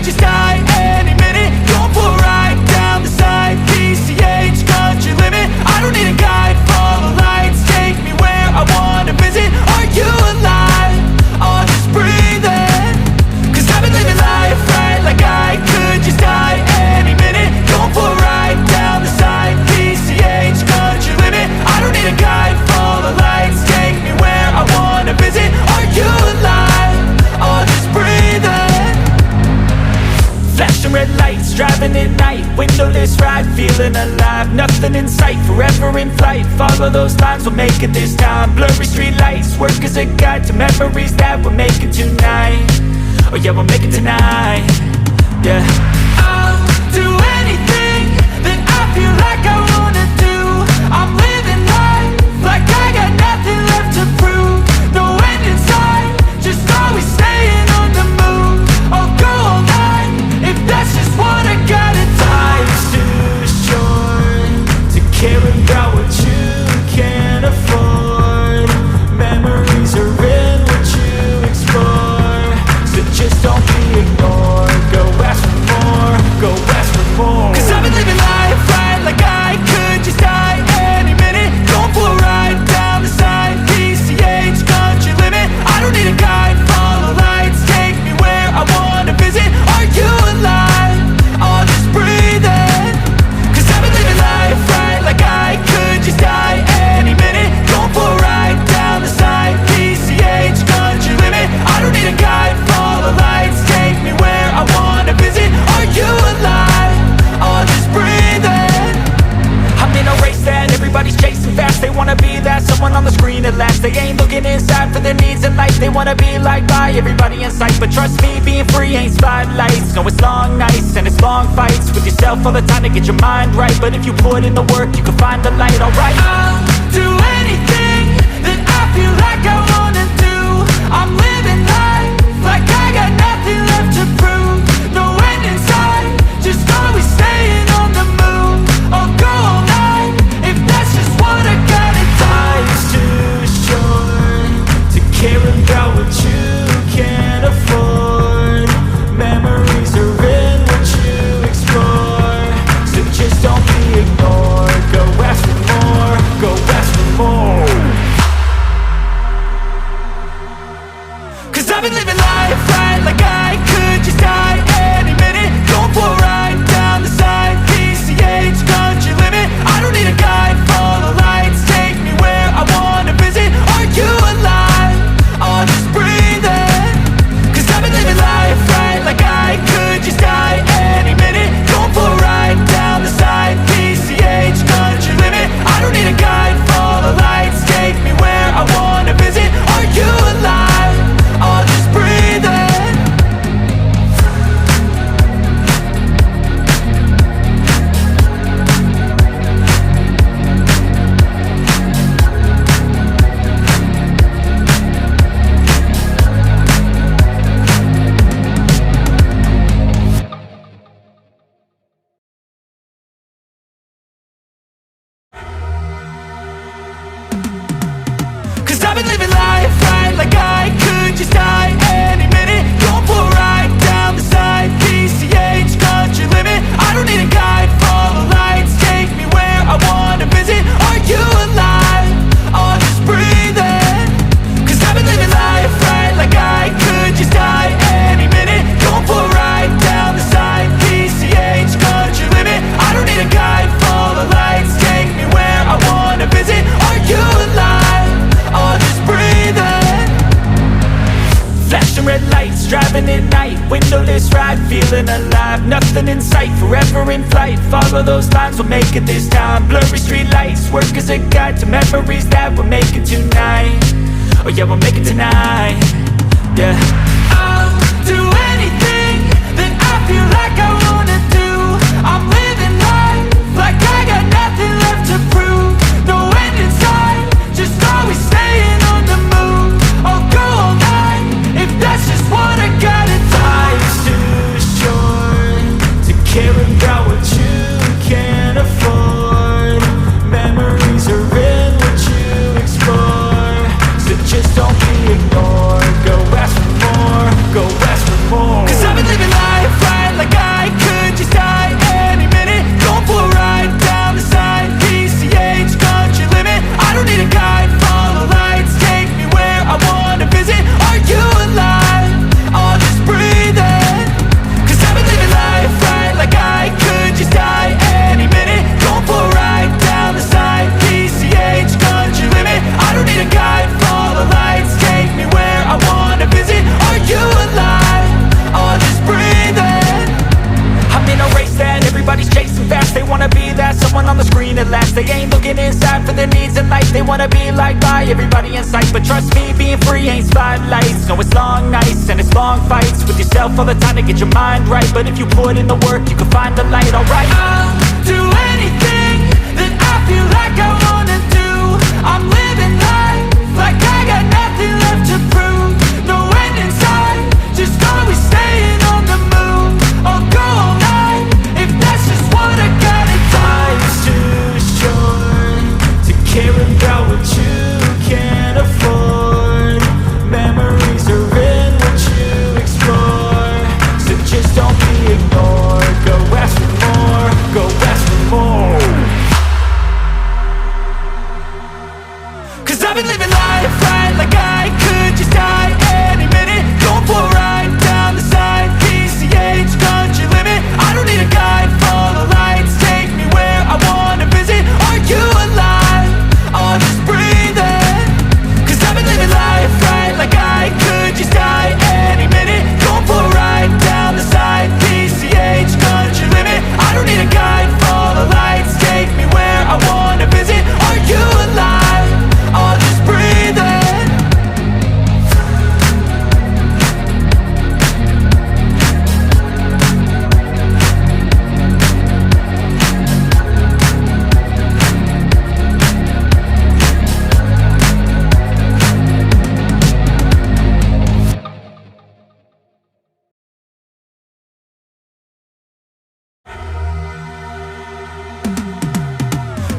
could just die any minute. Going for a ride down the side, PCH, country limit. I don't need a guide, follow lights, take me where I wanna visit. Are you alive? I'll just breathe in. Cause I've been living life right like I could just die any minute. Going for a ride down the side, PCH, country limit. I don't need a guide, follow lights, take me where I wanna visit. Are you alive? I'll just breathe in. Flashing red lights, driving at night, windowless ride, feeling alive. Nothing in sight, forever in flight. Follow those lines, we'll make it this time. Blurry street lights, work as a guide to memories that we're making tonight. Oh yeah, we'll make it tonight. Yeah. I'll do anything that I feel like I wanna do. I'm living life like I got nothing left to prove. No end in sight, just always staying on the move. I'll go all night if that's just what I gotta do. Life's too short to care about what you can't afford. Memories are in what you explore, so just don't be ignored. Go ask for more, go ask for more. Cause I've been living life right like I could just die any minute. Going for a ride down the side, PCH, country limit. I don't need a guide, follow lights, take me where I wanna visit. Are you alive? I'll just breathe in. Cause I've been living life right like I could just die any minute. Going for a ride down the side, PCH, country limit. I don't need a guide, follow lights, take me where I wanna visit. Are you alive? I'll just breathe in. I'm in a race that everybody's chasing fast. They wanna be that someone on the screen at last. They ain't looking inside for their needs in life. They wanna be liked by everybody in sight. But trust me, being free ain't spotlights. No, it's long nights and it's long fights with yourself all the time to get your mind right. But if you put in the work, you can find the light, alright. I'll do anything that I feel like I wanna do. I'm living life like I got nothing left to prove. No end in sight, just always staying on the move. I'll go all night if that's just what I gotta do. Life's too short to care about what you can't afford. Memories are in what you explore, so just don't be ignored. Go ask for more, go ask for more. Cause I've been living life right like I could just die any minute. Going for a ride down the side, PCH, country limit. I don't need a guide, follow lights, take me where I wanna visit. Are you alive? I'll just breathe in. Cause I've been living life right like I could just die any minute. Going for a ride down the side, PCH, country limit. I don't need a guide, follow lights, take me where I wanna visit. Are you alive? I'll just breathe in. Cause I've been living life right like I could just die any minute. Going for a ride down the side, PCH, country limit. I don't need a guide, follow lights, take me where I wanna visit. Are you alive? I'll just breathe in. Cause I've been living life right like I could just die any minute. Going for a ride down the side, PCH, country limit. I don't need a guide, follow lights, take me where I wanna visit. Are you alive? I'll just breathe in. Flashing red lights, driving at night, windowless ride, feeling alive. Nothing in sight, forever in flight. Follow those lines, we'll make it this time. Blurry street lights, work as a guide to memories that we're making tonight. Oh yeah, we'll make it tonight. Yeah. I'll do anything that I feel like I wanna do. I'm living life like I got nothing left to prove. No end in sight, just always staying on the move. I'll go all night if that's just what I gotta do. Life's too short to care about what you can't afford. Memories are in what you explore, so just don't be But trust me, being free ain't spotlights. No, it's long nights and it's long fights with yourself all the time to get your mind right. But if you put in the work, you can find the light, alright. I'll do anything that I feel like I wanna do. I'm living life like I got nothing left to prove. No end in sight, just always staying on the move. I'll go all night if that's just what I gotta do. Life's too short to care about what you can't afford. Memories are in what you explore. So just don't be ignored. Go ask for more, go ask for more. Cause I've been living life right like I could just die any minute. Going for a ride down the side, PCH, country limit. I don't need a guide, follow lights, take me where I wanna visit. Are you alive? I'll just breathe in. Cause I've been living life right like I could just die any minute. Going for a ride down the side, PCH, country limit. I don't need a guide, follow lights, take me where I wanna visit. Are you alive? I'll just breathe in.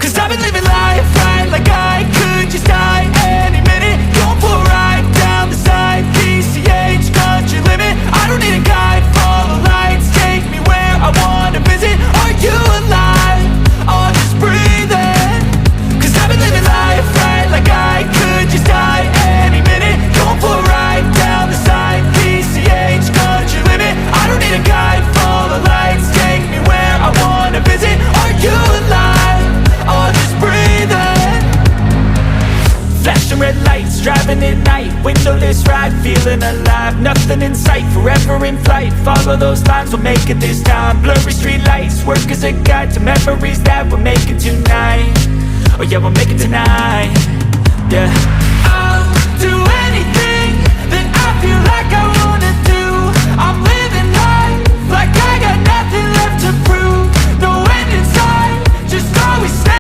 Cause I've been living life right like I could just die any minute. Going for a ride down the side, PCH, country limit. I don't need a guide, follow lights, take me where I wanna visit. Are you alive? I'll just breathe in. Cause I've been living life right like I could just die any minute. Going for a ride down the side, PCH, country limit. I don't need a guide, follow lights, take me where I wanna visit. Are you alive? I'll just breathe in. Flashing red lights, driving at night. Windowless ride, feeling alive. Nothing in sight, forever in flight. Follow those lines, we'll make it this time. Blurry street lights, work as a guide to memories that we're making tonight. Oh yeah, we'll make it tonight. Yeah.